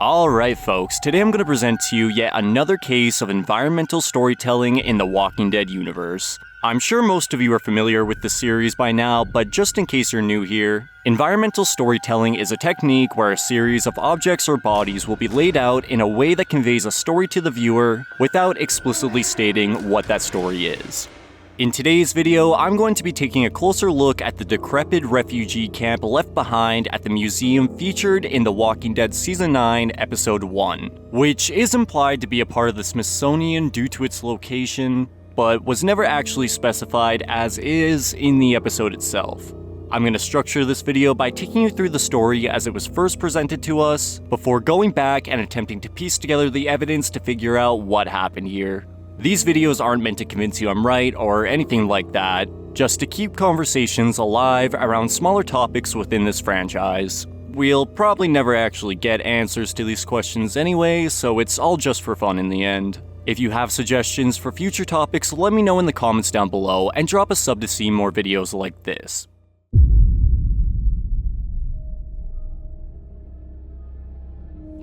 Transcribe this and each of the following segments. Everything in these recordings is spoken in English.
Alright folks, today I'm going to present to you yet another case of environmental storytelling in the Walking Dead universe. I'm sure most of you are familiar with the series by now, but just in case you're new here, environmental storytelling is a technique where a series of objects or bodies will be laid out in a way that conveys a story to the viewer without explicitly stating what that story is. In today's video, I'm going to be taking a closer look at the decrepit refugee camp left behind at the museum featured in The Walking Dead Season 9, Episode 1, which is implied to be a part of the Smithsonian due to its location, but was never actually specified as is in the episode itself. I'm going to structure this video by taking you through the story as it was first presented to us, before going back and attempting to piece together the evidence to figure out what happened here. These videos aren't meant to convince you I'm right or anything like that, just to keep conversations alive around smaller topics within this franchise. We'll probably never actually get answers to these questions anyway, so it's all just for fun in the end. If you have suggestions for future topics, let me know in the comments down below and drop a sub to see more videos like this.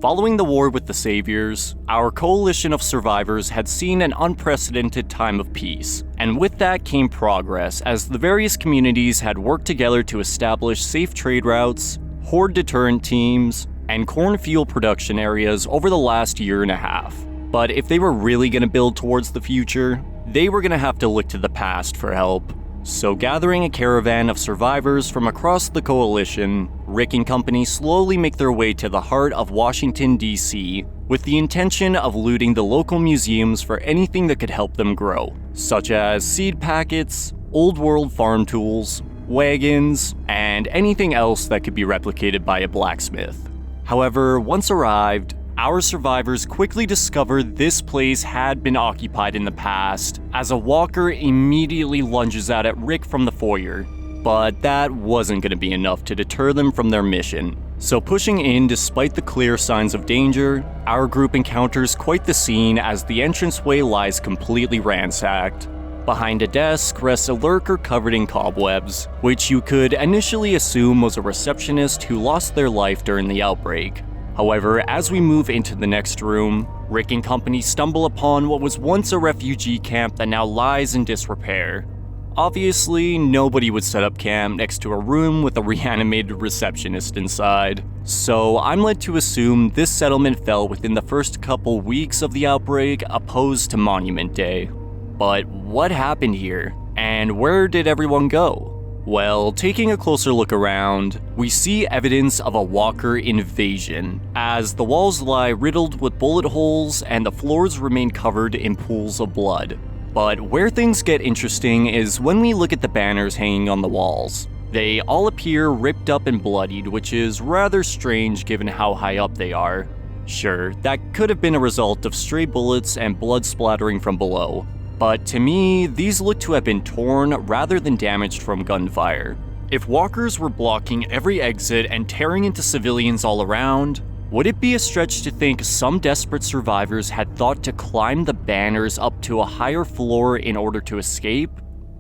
Following the war with the Saviors, our coalition of survivors had seen an unprecedented time of peace, and with that came progress as the various communities had worked together to establish safe trade routes, horde deterrent teams, and corn fuel production areas over the last year and a half. But if they were really going to build towards the future, they were going to have to look to the past for help. So gathering a caravan of survivors from across the coalition, Rick and company slowly make their way to the heart of Washington, D.C., with the intention of looting the local museums for anything that could help them grow, such as seed packets, old world farm tools, wagons, and anything else that could be replicated by a blacksmith. However, once arrived, our survivors quickly discovered this place had been occupied in the past, as a walker immediately lunges out at Rick from the foyer. But that wasn't going to be enough to deter them from their mission. So pushing in despite the clear signs of danger, our group encounters quite the scene as the entranceway lies completely ransacked. Behind a desk rests a lurker covered in cobwebs, which you could initially assume was a receptionist who lost their life during the outbreak. However, as we move into the next room, Rick and company stumble upon what was once a refugee camp that now lies in disrepair. Obviously, nobody would set up camp next to a room with a reanimated receptionist inside, so I'm led to assume this settlement fell within the first couple weeks of the outbreak opposed to Monument Day. But what happened here? And where did everyone go? Well, taking a closer look around, we see evidence of a walker invasion, as the walls lie riddled with bullet holes and the floors remain covered in pools of blood. But where things get interesting is when we look at the banners hanging on the walls. They all appear ripped up and bloodied, which is rather strange given how high up they are. Sure, that could have been a result of stray bullets and blood splattering from below. But to me, these look to have been torn rather than damaged from gunfire. If walkers were blocking every exit and tearing into civilians all around, would it be a stretch to think some desperate survivors had thought to climb the banners up to a higher floor in order to escape?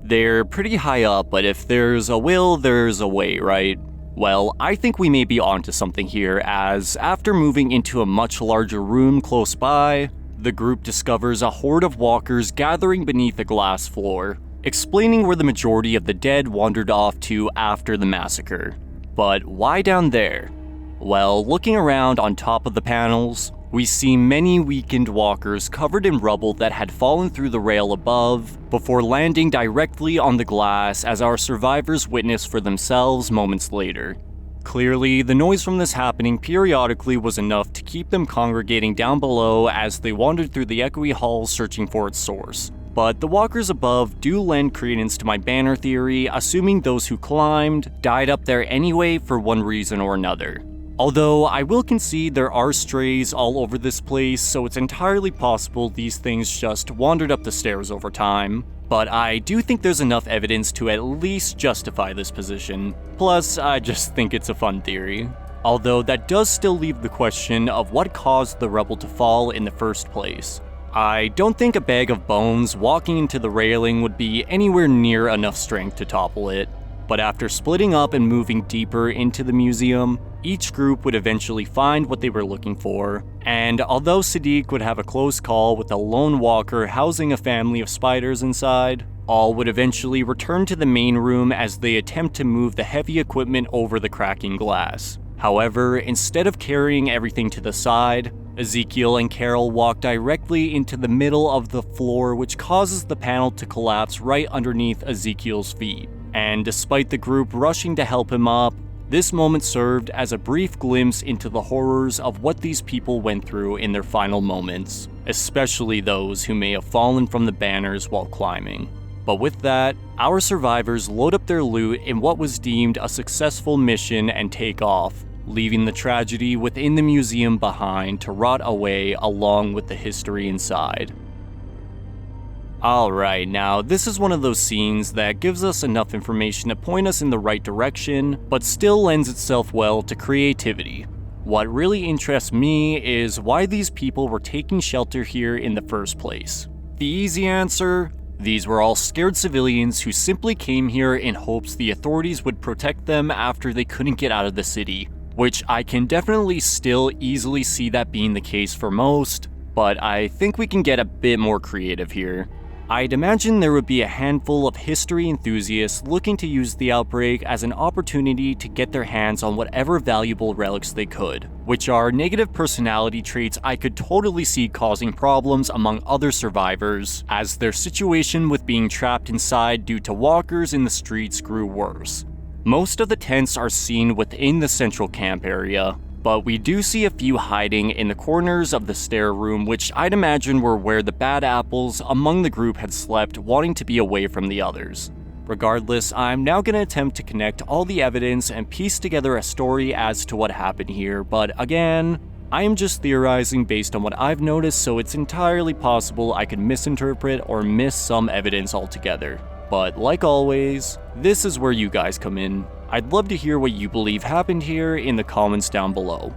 They're pretty high up, but if there's a will, there's a way, right? Well, I think we may be onto something here, as after moving into a much larger room close by, the group discovers a horde of walkers gathering beneath a glass floor, explaining where the majority of the dead wandered off to after the massacre. But why down there? Well, looking around on top of the panels, we see many weakened walkers covered in rubble that had fallen through the rail above, before landing directly on the glass as our survivors witness for themselves moments later. Clearly, the noise from this happening periodically was enough to keep them congregating down below as they wandered through the echoey halls searching for its source. But the walkers above do lend credence to my banner theory, assuming those who climbed died up there anyway for one reason or another. Although I will concede there are strays all over this place, so it's entirely possible these things just wandered up the stairs over time. But I do think there's enough evidence to at least justify this position. Plus, I just think it's a fun theory. Although that does still leave the question of what caused the rubble to fall in the first place. I don't think a bag of bones walking into the railing would be anywhere near enough strength to topple it. But after splitting up and moving deeper into the museum, each group would eventually find what they were looking for, and although Sadiq would have a close call with a lone walker housing a family of spiders inside, all would eventually return to the main room as they attempt to move the heavy equipment over the cracking glass. However, instead of carrying everything to the side, Ezekiel and Carol walk directly into the middle of the floor, which causes the panel to collapse right underneath Ezekiel's feet. And despite the group rushing to help him up, this moment served as a brief glimpse into the horrors of what these people went through in their final moments, especially those who may have fallen from the banners while climbing. But with that, our survivors load up their loot in what was deemed a successful mission and take off, leaving the tragedy within the museum behind to rot away along with the history inside. Alright, now this is one of those scenes that gives us enough information to point us in the right direction, but still lends itself well to creativity. What really interests me is why these people were taking shelter here in the first place. The easy answer? These were all scared civilians who simply came here in hopes the authorities would protect them after they couldn't get out of the city, which I can definitely still easily see that being the case for most, but I think we can get a bit more creative here. I'd imagine there would be a handful of history enthusiasts looking to use the outbreak as an opportunity to get their hands on whatever valuable relics they could, which are negative personality traits I could totally see causing problems among other survivors, as their situation with being trapped inside due to walkers in the streets grew worse. Most of the tents are seen within the central camp area, but we do see a few hiding in the corners of the stair room, which I'd imagine were where the bad apples among the group had slept, wanting to be away from the others. Regardless, I'm now going to attempt to connect all the evidence and piece together a story as to what happened here, but again, I am just theorizing based on what I've noticed, so it's entirely possible I could misinterpret or miss some evidence altogether. But like always, this is where you guys come in. I'd love to hear what you believe happened here in the comments down below.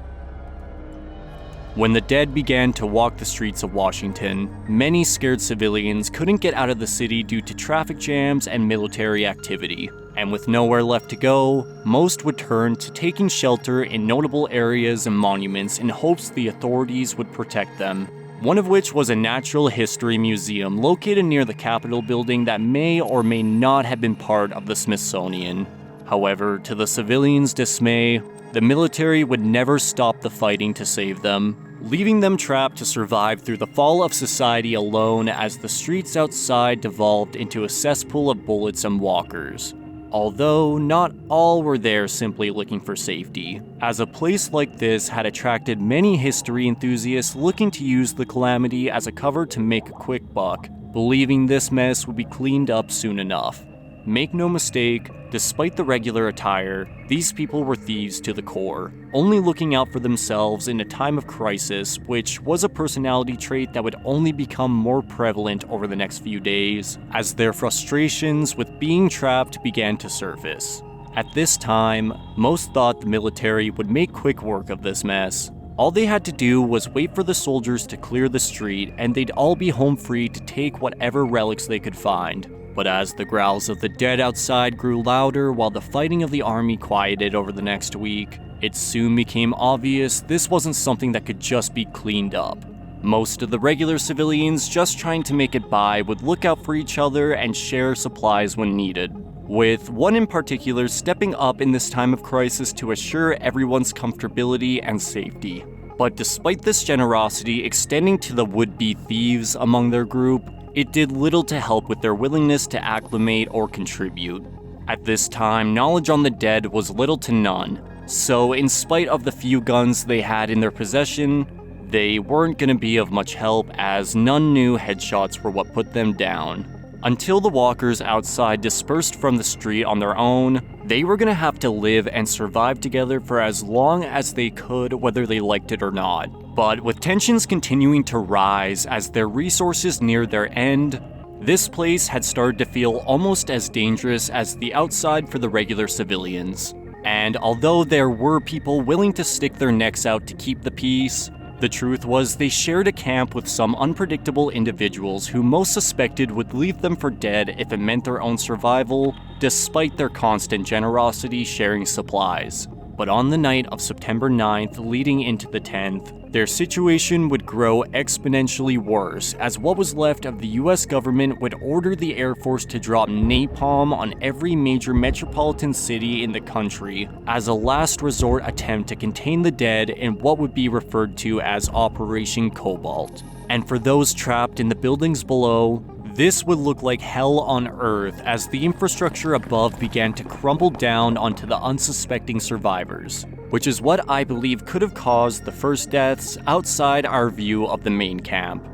When the dead began to walk the streets of Washington, many scared civilians couldn't get out of the city due to traffic jams and military activity. And with nowhere left to go, most would turn to taking shelter in notable areas and monuments in hopes the authorities would protect them. One of which was a natural history museum located near the Capitol building that may or may not have been part of the Smithsonian. However, to the civilians' dismay, the military would never stop the fighting to save them, leaving them trapped to survive through the fall of society alone as the streets outside devolved into a cesspool of bullets and walkers. Although, not all were there simply looking for safety, as a place like this had attracted many history enthusiasts looking to use the calamity as a cover to make a quick buck, believing this mess would be cleaned up soon enough. Make no mistake, despite the regular attire, these people were thieves to the core, only looking out for themselves in a time of crisis, which was a personality trait that would only become more prevalent over the next few days, as their frustrations with being trapped began to surface. At this time, most thought the military would make quick work of this mess. All they had to do was wait for the soldiers to clear the street, and they'd all be home free to take whatever relics they could find. But as the growls of the dead outside grew louder while the fighting of the army quieted over the next week, it soon became obvious this wasn't something that could just be cleaned up. Most of the regular civilians just trying to make it by would look out for each other and share supplies when needed, with one in particular stepping up in this time of crisis to assure everyone's comfortability and safety. But despite this generosity extending to the would-be thieves among their group, it did little to help with their willingness to acclimate or contribute. At this time, knowledge on the dead was little to none, so in spite of the few guns they had in their possession, they weren't going to be of much help as none knew headshots were what put them down. Until the walkers outside dispersed from the street on their own, they were going to have to live and survive together for as long as they could, whether they liked it or not. But with tensions continuing to rise as their resources neared their end, this place had started to feel almost as dangerous as the outside for the regular civilians. And although there were people willing to stick their necks out to keep the peace, the truth was they shared a camp with some unpredictable individuals who most suspected would leave them for dead if it meant their own survival, despite their constant generosity sharing supplies. But on the night of September 9th leading into the 10th, their situation would grow exponentially worse as what was left of the US government would order the Air Force to drop napalm on every major metropolitan city in the country as a last resort attempt to contain the dead in what would be referred to as Operation Cobalt. And for those trapped in the buildings below, this would look like hell on Earth as the infrastructure above began to crumble down onto the unsuspecting survivors, which is what I believe could have caused the first deaths outside our view of the main camp.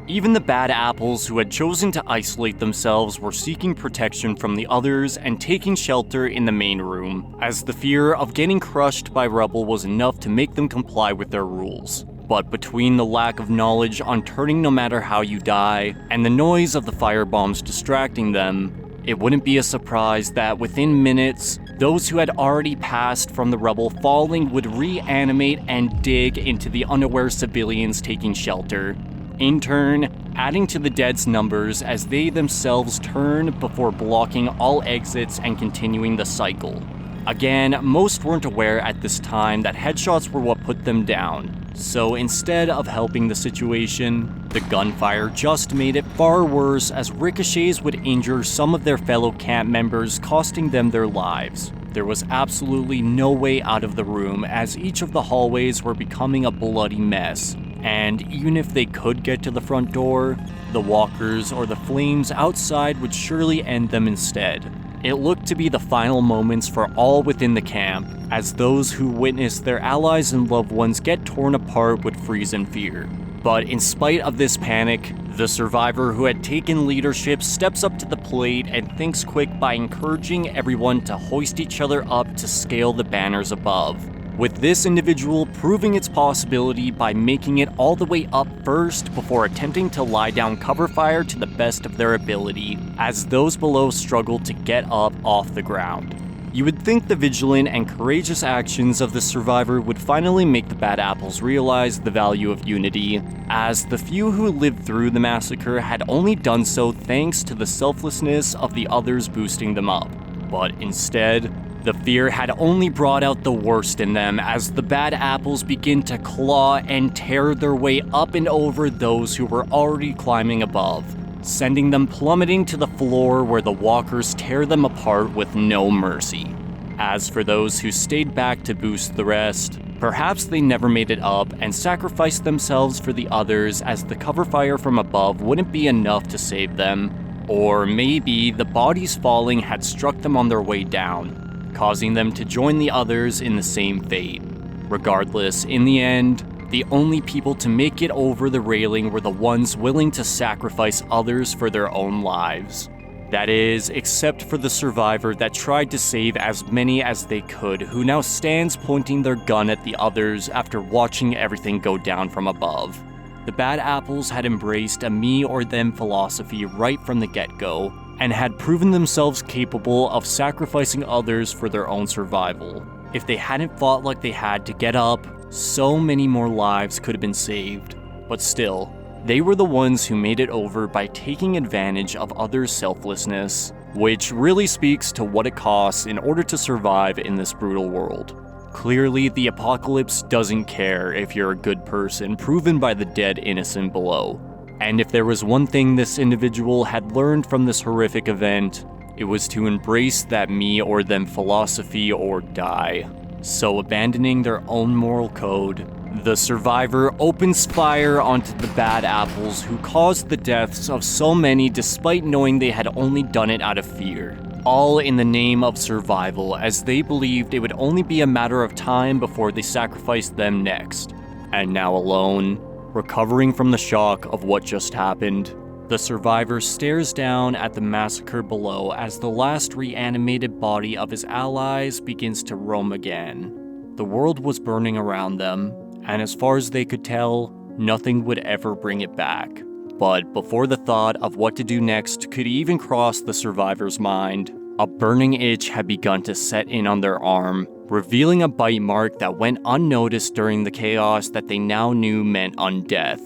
Even the bad apples who had chosen to isolate themselves were seeking protection from the others and taking shelter in the main room, as the fear of getting crushed by rubble was enough to make them comply with their rules. But between the lack of knowledge on turning no matter how you die, and the noise of the firebombs distracting them, it wouldn't be a surprise that within minutes, those who had already passed from the rubble falling would reanimate and dig into the unaware civilians taking shelter, in turn adding to the dead's numbers as they themselves turn before blocking all exits and continuing the cycle. Again, most weren't aware at this time that headshots were what put them down. So instead of helping the situation, the gunfire just made it far worse as ricochets would injure some of their fellow camp members, costing them their lives. There was absolutely no way out of the room as each of the hallways were becoming a bloody mess. And even if they could get to the front door, the walkers or the flames outside would surely end them instead. It looked to be the final moments for all within the camp, as those who witnessed their allies and loved ones get torn apart would freeze in fear. But in spite of this panic, the survivor who had taken leadership steps up to the plate and thinks quick by encouraging everyone to hoist each other up to scale the banners above, with this individual proving its possibility by making it all the way up first before attempting to lie down cover fire to the best of their ability, as those below struggled to get up off the ground. You would think the vigilant and courageous actions of the survivor would finally make the bad apples realize the value of unity, as the few who lived through the massacre had only done so thanks to the selflessness of the others boosting them up. But instead, the fear had only brought out the worst in them as the bad apples begin to claw and tear their way up and over those who were already climbing above, sending them plummeting to the floor where the walkers tear them apart with no mercy. As for those who stayed back to boost the rest, perhaps they never made it up and sacrificed themselves for the others as the cover fire from above wouldn't be enough to save them, or maybe the bodies falling had struck them on their way down, causing them to join the others in the same fate. Regardless, in the end, the only people to make it over the railing were the ones willing to sacrifice others for their own lives. That is, except for the survivor that tried to save as many as they could, who now stands pointing their gun at the others after watching everything go down from above. The bad apples had embraced a me or them philosophy right from the get-go, and had proven themselves capable of sacrificing others for their own survival. If they hadn't fought like they had to get up, so many more lives could have been saved. But still, they were the ones who made it over by taking advantage of others' selflessness, which really speaks to what it costs in order to survive in this brutal world. Clearly, the apocalypse doesn't care if you're a good person, proven by the dead innocent below. And if there was one thing this individual had learned from this horrific event, it was to embrace that me or them philosophy or die. So abandoning their own moral code, the survivor opens fire onto the bad apples who caused the deaths of so many despite knowing they had only done it out of fear. All in the name of survival, as they believed it would only be a matter of time before they sacrificed them next. And now alone, recovering from the shock of what just happened, the survivor stares down at the massacre below as the last reanimated body of his allies begins to roam again. The world was burning around them, and as far as they could tell, nothing would ever bring it back. But before the thought of what to do next could even cross the survivor's mind, a burning itch had begun to set in on their arm, revealing a bite mark that went unnoticed during the chaos that they now knew meant undeath.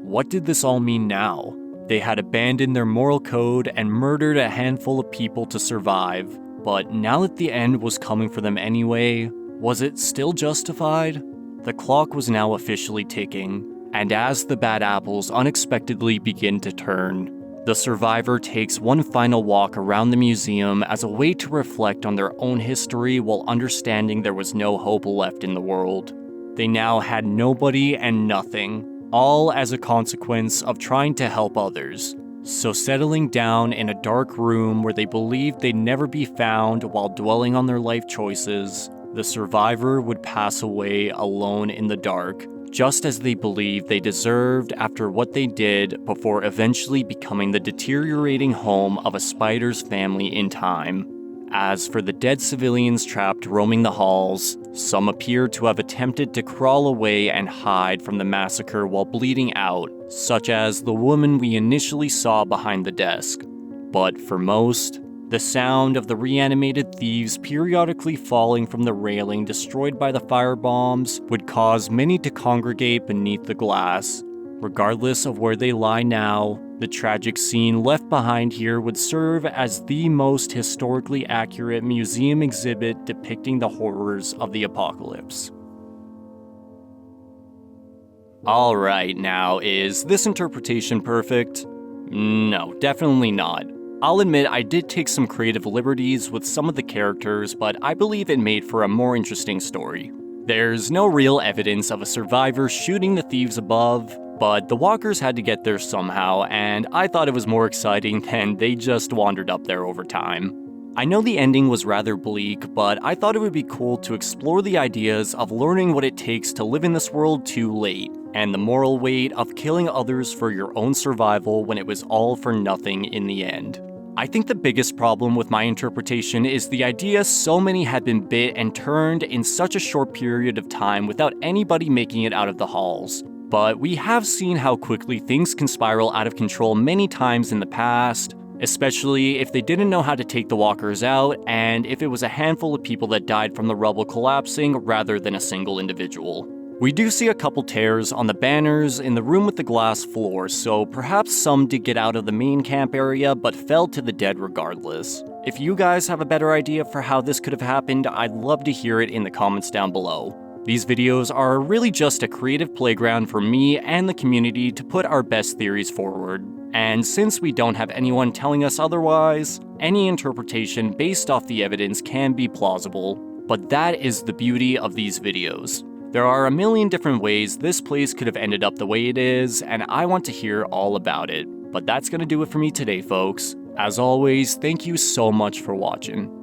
What did this all mean now? They had abandoned their moral code and murdered a handful of people to survive, but now that the end was coming for them anyway, Was it still justified? The clock was now officially ticking, and as the bad apples unexpectedly begin to turn, the survivor takes one final walk around the museum as a way to reflect on their own history while understanding there was no hope left in the world. They now had nobody and nothing, all as a consequence of trying to help others. So settling down in a dark room where they believed they'd never be found while dwelling on their life choices, the survivor would pass away alone in the dark, just as they believed they deserved after what they did before eventually becoming the deteriorating home of a spider's family in time. As for the dead civilians trapped roaming the halls, some appear to have attempted to crawl away and hide from the massacre while bleeding out, such as the woman we initially saw behind the desk. But for most, the sound of the reanimated thieves periodically falling from the railing destroyed by the firebombs would cause many to congregate beneath the glass. Regardless of where they lie now, the tragic scene left behind here would serve as the most historically accurate museum exhibit depicting the horrors of the apocalypse. Alright, now, is this interpretation perfect? No, definitely not. I'll admit I did take some creative liberties with some of the characters, but I believe it made for a more interesting story. There's no real evidence of a survivor shooting the thieves above, but the walkers had to get there somehow, and I thought it was more exciting than they just wandered up there over time. I know the ending was rather bleak, but I thought it would be cool to explore the ideas of learning what it takes to live in this world too late, and the moral weight of killing others for your own survival when it was all for nothing in the end. I think the biggest problem with my interpretation is the idea so many had been bit and turned in such a short period of time without anybody making it out of the halls. But we have seen how quickly things can spiral out of control many times in the past, especially if they didn't know how to take the walkers out and if it was a handful of people that died from the rubble collapsing rather than a single individual. We do see a couple tears on the banners in the room with the glass floor, so perhaps some did get out of the main camp area but fell to the dead regardless. If you guys have a better idea for how this could have happened, I'd love to hear it in the comments down below. These videos are really just a creative playground for me and the community to put our best theories forward. And since we don't have anyone telling us otherwise, any interpretation based off the evidence can be plausible. But that is the beauty of these videos. There are a million different ways this place could have ended up the way it is, and I want to hear all about it. But that's gonna do it for me today, folks. As always, thank you so much for watching.